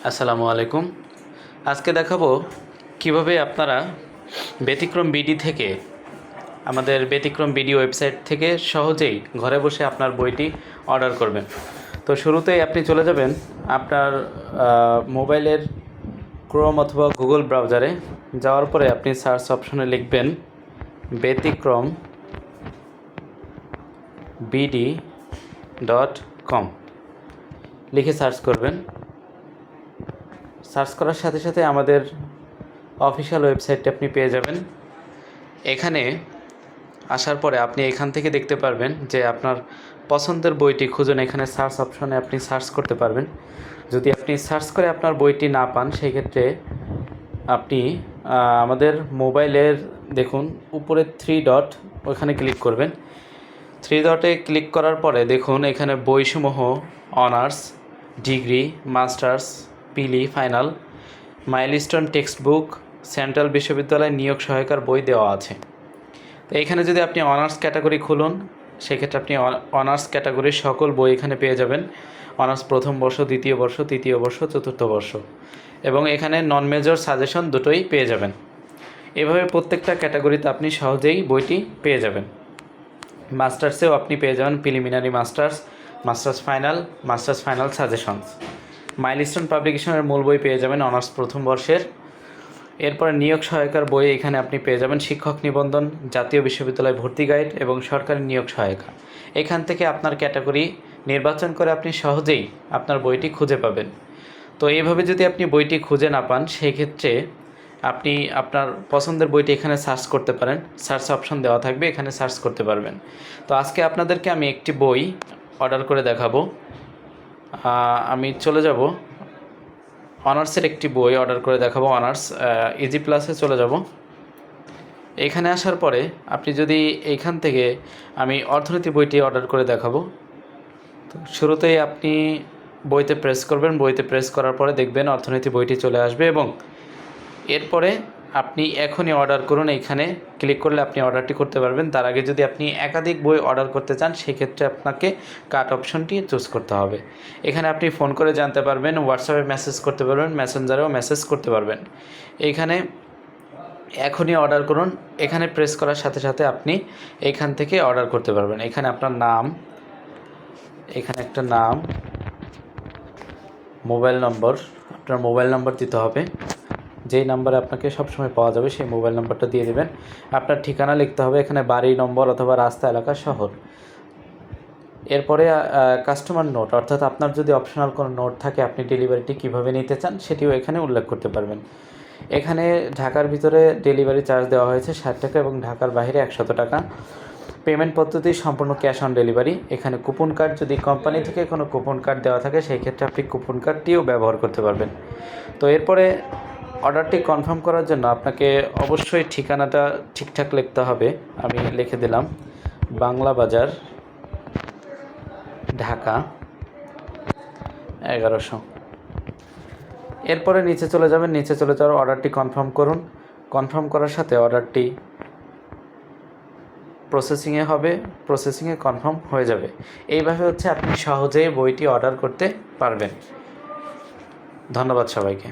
আসসালামু আলাইকুম। আজকে দেখাবো কিভাবে আপনারা ব্যতিক্রম বিডি থেকে আমাদের ব্যতিক্রম বিডি ওয়েবসাইট থেকে সহজেই ঘরে বসে আপনার বইটি অর্ডার করবেন। তো শুরুতেই আপনি চলে যাবেন আপনার মোবাইলের ক্রোম অথবা গুগল ব্রাউজারে। যাওয়ার পরে আপনি সার্চ অপশনে লিখবেন ব্যতিক্রম BD.com লিখে সার্চ করবেন। সার্চ করার সাথে সাথে আমাদের অফিসিয়াল ওয়েবসাইটটি আপনি পেয়ে যাবেন। এখানে আসার পরে আপনি এখান থেকে দেখতে পারবেন যে আপনার পছন্দের বইটি খুঁজুন। এখানে সার্চ অপশনে আপনি সার্চ করতে পারবেন। যদি আপনি সার্চ করে আপনার বইটি না পান, সেই ক্ষেত্রে আপনি আমাদের মোবাইলের দেখুন উপরে 3 ডট, ওখানে ক্লিক করবেন। 3 ডটে ক্লিক করার পরে দেখুন এখানে বইসমূহ অনার্স, ডিগ্রি, মাস্টার্স, পিলি, final, milestone text book, central বিশ্ববিদ্যালয় নিয়োগ সহায়িকার বই দেওয়া আছে। তো এখানে যদি আপনি অনার্স ক্যাটাগরি খুলুন, সেক্ষেত্রে আপনি অনার্স ক্যাটাগরির সকল বই এখানে পেয়ে যাবেন। অনার্স প্রথম বর্ষ, দ্বিতীয় বর্ষ, তৃতীয় বর্ষ, চতুর্থ বর্ষ, এবং এখানে নন মেজর সাজেশন দুটোই পেয়ে যাবেন। এভাবে প্রত্যেকটা ক্যাটাগরিতে আপনি সহজেই বইটি পেয়ে যাবেন। মাস্টার্সেও আপনি পেয়ে যাবেন preliminary masters, masters final suggestions. Milestone পাবলিকেশনের মূল বই পেয়ে যাবেন অনার্স প্রথম বর্ষের। এরপরে নিয়োগ সহায়িকার বই এখানে আপনি পেয়ে যাবেন শিক্ষক নিবন্ধন, জাতীয় বিশ্ববিদ্যালয় ভর্তি গাইড এবং সরকারি নিয়োগ সহায়িকা। এখান থেকে আপনার ক্যাটাগরি নির্বাচন করে আপনি সহজেই আপনার বইটি খুঁজে পাবেন। তো এইভাবে যদি আপনি বইটি খুঁজে না পান, সেই ক্ষেত্রে আপনি আপনার পছন্দের বইটি এখানে সার্চ করতে পারেন। সার্চ অপশন দেওয়া থাকবে, এখানে সার্চ করতে পারবেন। তো আজকে আপনাদেরকে আমি একটি বই অর্ডার করে দেখাবো। আমি চলে যাব অনার্সের একটি বই অর্ডার করে দেখাবো। অনার্স ইজি প্লাসে চলে যাব। এখানে আসার পরে আপনি যদি এইখান থেকে আমি অর্থনীতি বইটি অর্ডার করে দেখাবো। তো শুরুতেই আপনি বইতে প্রেস করবেন। বইতে প্রেস করার পরে দেখবেন অর্থনীতি বইটি চলে আসবে, এবং এরপরে আপনি এখনই অর্ডার করুন। এইখানে ক্লিক করলে আপনি অর্ডারটি করতে পারবেন। তার আগে যদি আপনি একাধিক বই অর্ডার করতে চান, সেক্ষেত্রে আপনাকে কার্ট অপশনটি চুজ করতে হবে। এখানে আপনি ফোন করে জানতে পারবেন, হোয়াটসঅ্যাপে মেসেজ করতে পারবেন, মেসেঞ্জারেও মেসেজ করতে পারবেন। এইখানে এখনই অর্ডার করুন। এখানে প্রেস করার সাথে সাথে আপনি এখান থেকে অর্ডার করতে পারবেন। এখানে আপনার নাম, এখানে একটা নাম, মোবাইল নম্বর, আপনার মোবাইল নম্বর দিতে হবে। যেই নাম্বারে আপনাকে সবসময় পাওয়া যাবে সেই মোবাইল নাম্বারটা দিয়ে দেবেন। আপনার ঠিকানা লিখতে হবে, এখানে বাড়ি নম্বর অথবা রাস্তা, এলাকা, শহর। এরপরে কাস্টমার নোট, অর্থাৎ আপনার যদি অপশনাল কোনো নোট থাকে আপনি ডেলিভারিটি কীভাবে নিতে চান সেটিও এখানে উল্লেখ করতে পারবেন। এখানে ঢাকার ভিতরে ডেলিভারি চার্জ দেওয়া হয়েছে 60 টাকা এবং ঢাকার বাইরে 100 টাকা। পেমেন্ট পদ্ধতি সম্পূর্ণ ক্যাশ অন ডেলিভারি। এখানে কুপন কার্ড, যদি কোম্পানি থেকে কোনো কুপন কার্ড দেওয়া থাকে সেই ক্ষেত্রে আপনি কুপন কার্ডটিও ব্যবহার করতে পারবেন। তো এরপরে অর্ডারটি কনফার্ম করার জন্য আপনাকে অবশ্যই ঠিকানাটা ঠিকঠাক লিখতে হবে। আমি লিখে দিলাম বাংলা বাজার, ঢাকা 1100। এরপরে নিচে চলে যাবেন। নিচে চলে যাওয়ার অর্ডারটি কনফার্ম করুন। কনফার্ম করার সাথে অর্ডারটি প্রসেসিংয়ে হবে, প্রসেসিংয়ে কনফার্ম হয়ে যাবে। এইভাবে হচ্ছে আপনি সহজেই বইটি অর্ডার করতে পারবেন। ধন্যবাদ সবাইকে।